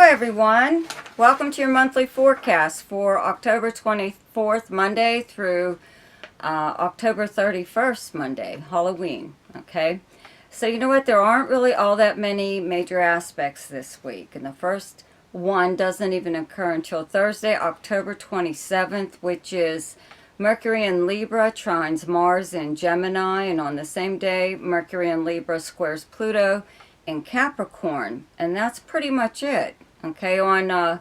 everyone. Welcome to your monthly forecast for October 24th, Monday through October 31st, Monday, Halloween. Okay, so you know what? There aren't really all that many major aspects this week. And the first one doesn't even occur until Thursday, October 27th, which is Mercury in Libra trines Mars in Gemini. And on the same day, Mercury in Libra squares Pluto in Capricorn. And that's pretty much it. Okay, on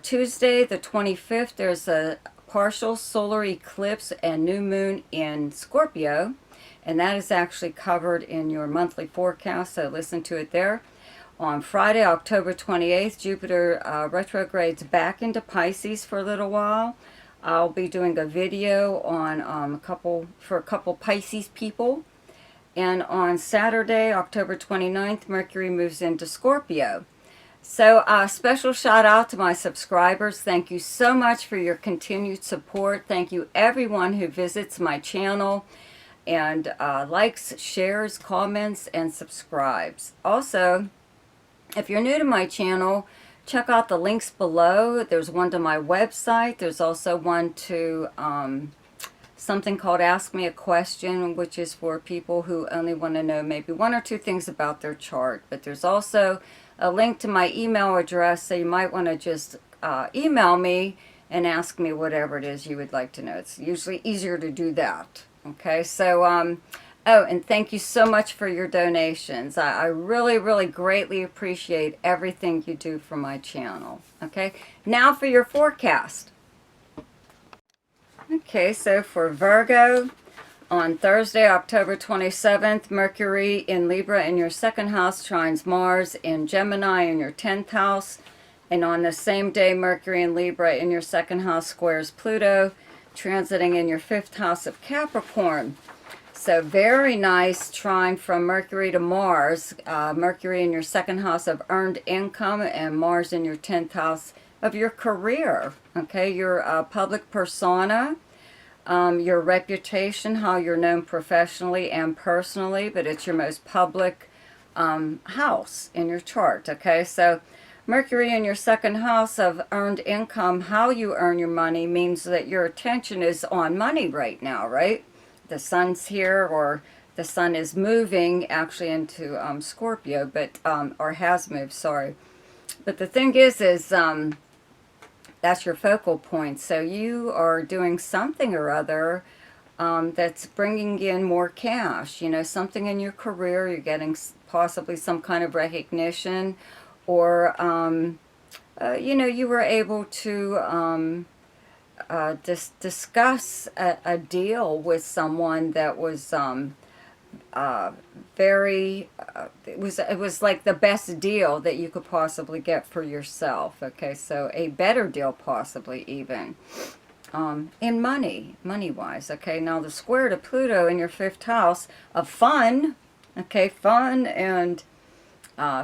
Tuesday the 25th, there's a partial solar eclipse and new moon in Scorpio, and that is actually covered in your monthly forecast, so listen to it there. On Friday, October 28th, Jupiter retrogrades back into Pisces for a little while. I'll be doing a video on a couple Pisces people. And on Saturday, October 29th, Mercury moves into Scorpio. So special shout out to my subscribers. Thank you so much for your continued support. Thank you everyone who visits my channel and likes, shares, comments, and subscribes. Also, if you're new to my channel, check out the links below. There's one to my website. There's also one to something called Ask Me a Question, which is for people who only want to know maybe one or two things about their chart. But there's also a link to my email address, so you might want to just email me and ask me whatever it is you would like to know. It's usually easier to do that. Okay, so, oh, and thank you so much for your donations. I really, really greatly appreciate everything you do for my channel. Okay, now for your forecast. Okay, so for Virgo, on Thursday, October 27th, Mercury in Libra in your second house trines Mars in Gemini in your 10th house. And on the same day, Mercury in Libra in your second house squares Pluto, transiting in your 5th house of Capricorn. So very nice trine from Mercury to Mars. Mercury in your second house of earned income and Mars in your 10th house of your career. Okay, your public persona. Your reputation, how you're known professionally and personally, but it's your most public house in your chart, okay? So Mercury in your second house of earned income, how you earn your money, means that your attention is on money right now, right? The sun's here, or the sun is moving actually into Scorpio, but or has moved, sorry. But the thing is that's your focal point. So you are doing something or other that's bringing in more cash. You know, something in your career, you're getting possibly some kind of recognition, or, you know, you were able to discuss a deal with someone that was it was like the best deal that you could possibly get for yourself. Okay, so a better deal possibly even in money wise. Okay, now the square to Pluto in your 5th house of fun, okay, fun and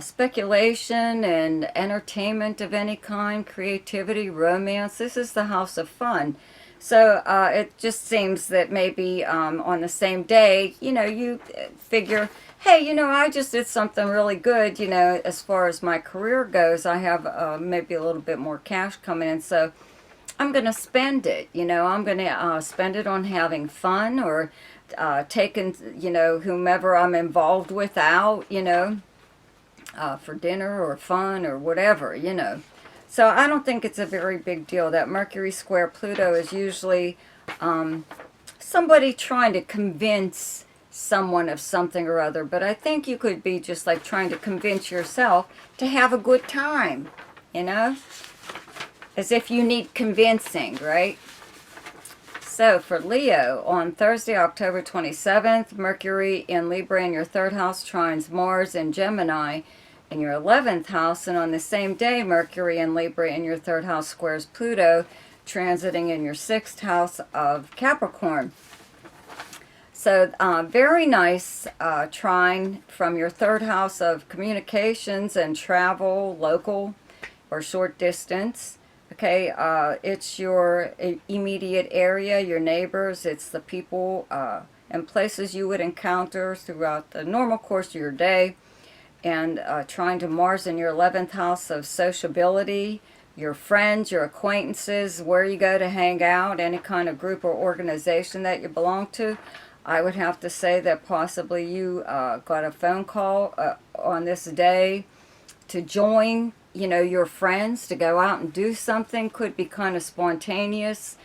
speculation and entertainment of any kind, creativity, romance. This is the house of fun. So it just seems that maybe on the same day, you know, you figure, hey, you know, I just did something really good, you know, as far as my career goes. I have maybe a little bit more cash coming in, so I'm going to spend it, you know. I'm going to spend it on having fun, or taking, you know, whomever I'm involved with out, you know, for dinner or fun or whatever, you know. So I don't think it's a very big deal. That Mercury square Pluto is usually somebody trying to convince someone of something or other. But I think you could be just like trying to convince yourself to have a good time, you know? As if you need convincing, right? So for Leo, on Thursday, October 27th, Mercury in Libra in your 3rd house trines Mars in Gemini in your 11th house, and on the same day, Mercury in Libra in your 3rd house squares Pluto, transiting in your 6th house of Capricorn. So very nice trine from your 3rd house of communications and travel, local or short distance. Okay, it's your immediate area, your neighbors, it's the people and places you would encounter throughout the normal course of your day. and trying to Mars in your 11th house of sociability, your friends, your acquaintances, where you go to hang out, any kind of group or organization that you belong to. I would have to say that possibly you got a phone call on this day to join, you know, your friends to go out and do something. Could be kind of spontaneous,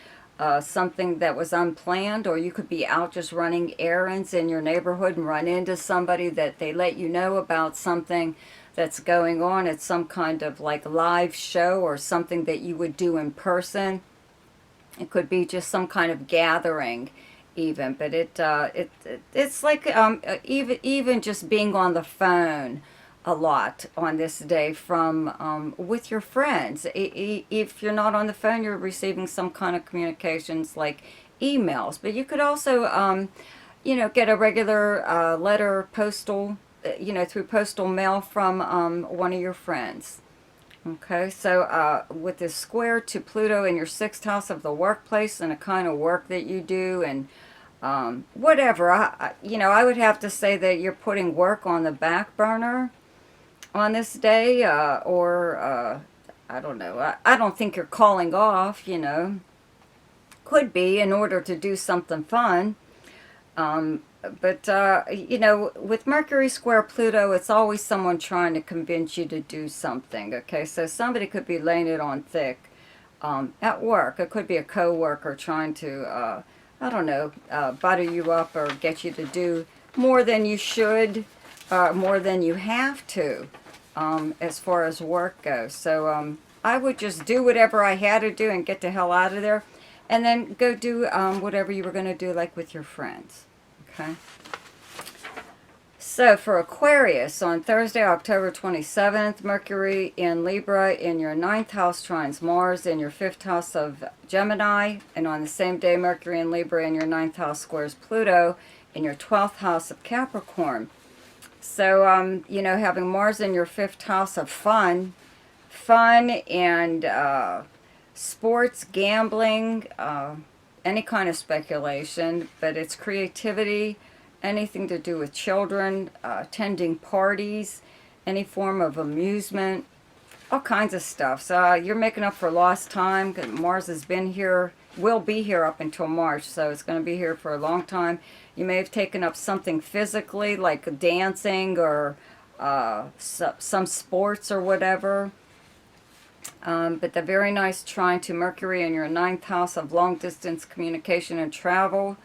something that was unplanned, or you could be out just running errands in your neighborhood and run into somebody that they let you know about something that's going on. It's some kind of like live show or something that you would do in person. It could be just some kind of gathering even, but it's like even just being on the phone a lot on this day from with your friends. If you're not on the phone, you're receiving some kind of communications like emails, but you could also you know, get a regular letter, postal, you know, through postal mail from one of your friends. Okay, so with this square to Pluto in your 6th house of the workplace and the kind of work that you do and whatever, you know, I would have to say that you're putting work on the back burner on this day, or I don't know. I don't think you're calling off, you know. Could be in order to do something fun. But you know, with Mercury square Pluto, it's always someone trying to convince you to do something, okay? So somebody could be laying it on thick at work. It could be a co-worker trying to, I don't know, butter you up or get you to do more than you should, more than you have to, as far as work goes. So I would just do whatever I had to do and get the hell out of there, and then go do whatever you were going to do, like with your friends. Okay. So for Aquarius, on Thursday, October 27th, Mercury in Libra in your 9th house trines Mars in your 5th house of Gemini. And on the same day, Mercury in Libra in your 9th house squares Pluto in your 12th house of Capricorn. So, you know, having Mars in your 5th house of fun and sports, gambling, any kind of speculation, but it's creativity, anything to do with children, attending parties, any form of amusement, all kinds of stuff. So you're making up for lost time. Mars has been here, will be here up until March, so it's going to be here for a long time. You may have taken up something physically, like dancing or some sports or whatever. But the very nice trine to Mercury in your 9th house of long-distance communication and travel.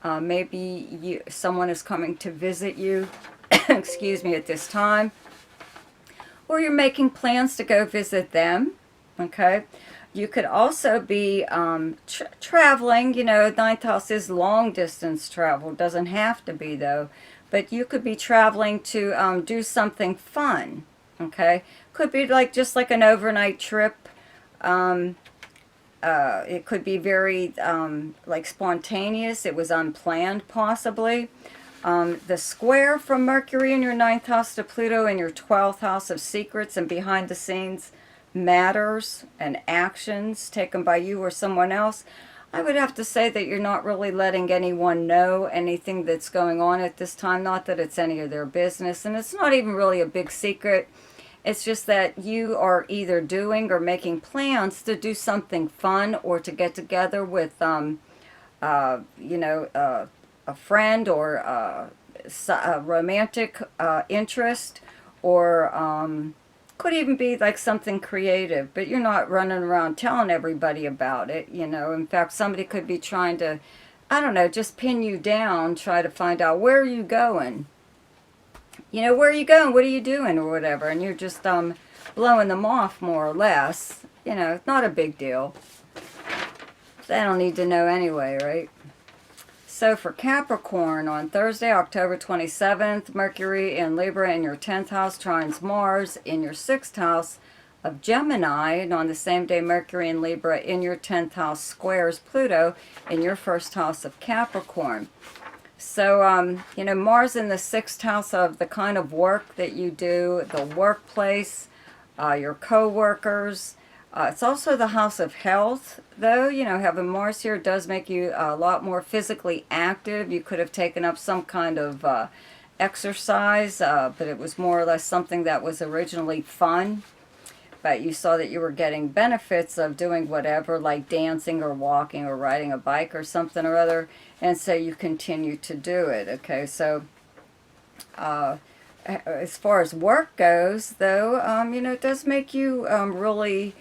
Maybe someone is coming to visit you, excuse me, at this time. Or you're making plans to go visit them, okay? You could also be traveling. You know, 9th house is long-distance travel. Doesn't have to be, though. But you could be traveling to do something fun, okay? Could be like just like an overnight trip. It could be very like spontaneous. It was unplanned, possibly. The square from Mercury in your 9th house to Pluto in your 12th house of secrets and behind the scenes matters and actions taken by you or someone else. I would have to say that you're not really letting anyone know anything that's going on at this time. Not that it's any of their business, and it's not even really a big secret. It's just that you are either doing or making plans to do something fun or to get together with, you know, a friend or a romantic interest, or could even be like something creative. But you're not running around telling everybody about it, you know. In fact, somebody could be trying to, I don't know, just pin you down, try to find out where are you going. You know, where are you going? What are you doing? Or whatever. And you're just blowing them off, more or less. You know, it's not a big deal. They don't need to know anyway, right? So for Capricorn, on Thursday, October 27th, Mercury in Libra in your 10th house trines Mars in your 6th house of Gemini. And on the same day, Mercury in Libra in your 10th house squares Pluto in your 1st house of Capricorn. So, you know, Mars in the 6th house of the kind of work that you do, the workplace, your co-workers. It's also the house of health, though. You know, having Mars here does make you a lot more physically active. You could have taken up some kind of exercise, but it was more or less something that was originally fun. But you saw that you were getting benefits of doing whatever, like dancing or walking or riding a bike or something or other, and so you continue to do it. Okay, so as far as work goes, though, it does make you really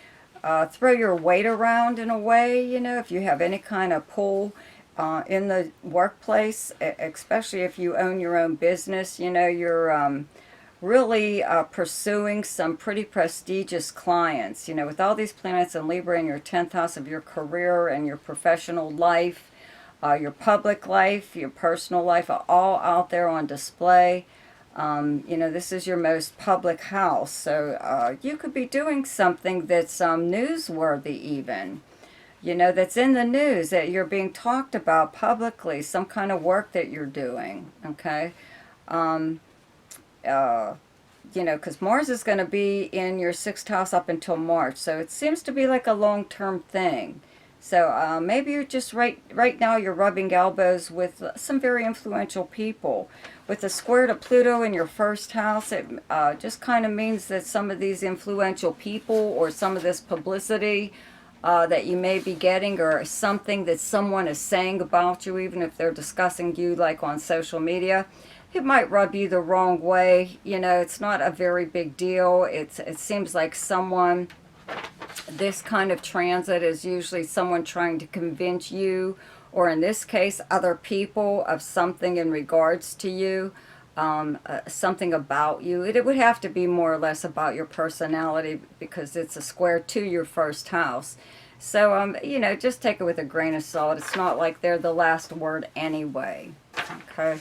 throw your weight around in a way, if you have any kind of pull in the workplace, especially if you own your own business, you're really pursuing some pretty prestigious clients. With all these planets in Libra in your 10th house of your career and your professional life, your public life, your personal life are all out there on display. This is your most public house, so you could be doing something that's newsworthy even, that's in the news, that you're being talked about publicly, some kind of work that you're doing, okay? Because Mars is going to be in your 6th house up until March, so it seems to be like a long-term thing. So maybe you're just right now you're rubbing elbows with some very influential people. With the square to Pluto in your 1st house, it just kind of means that some of these influential people or some of this publicity that you may be getting, or something that someone is saying about you, even if they're discussing you like on social media, it might rub you the wrong way. It's not a very big deal. It seems like this kind of transit is usually someone trying to convince you, or in this case, other people, of something in regards to you, something about you. It would have to be more or less about your personality, because it's a square to your 1st house. So, just take it with a grain of salt. It's not like they're the last word anyway. Okay.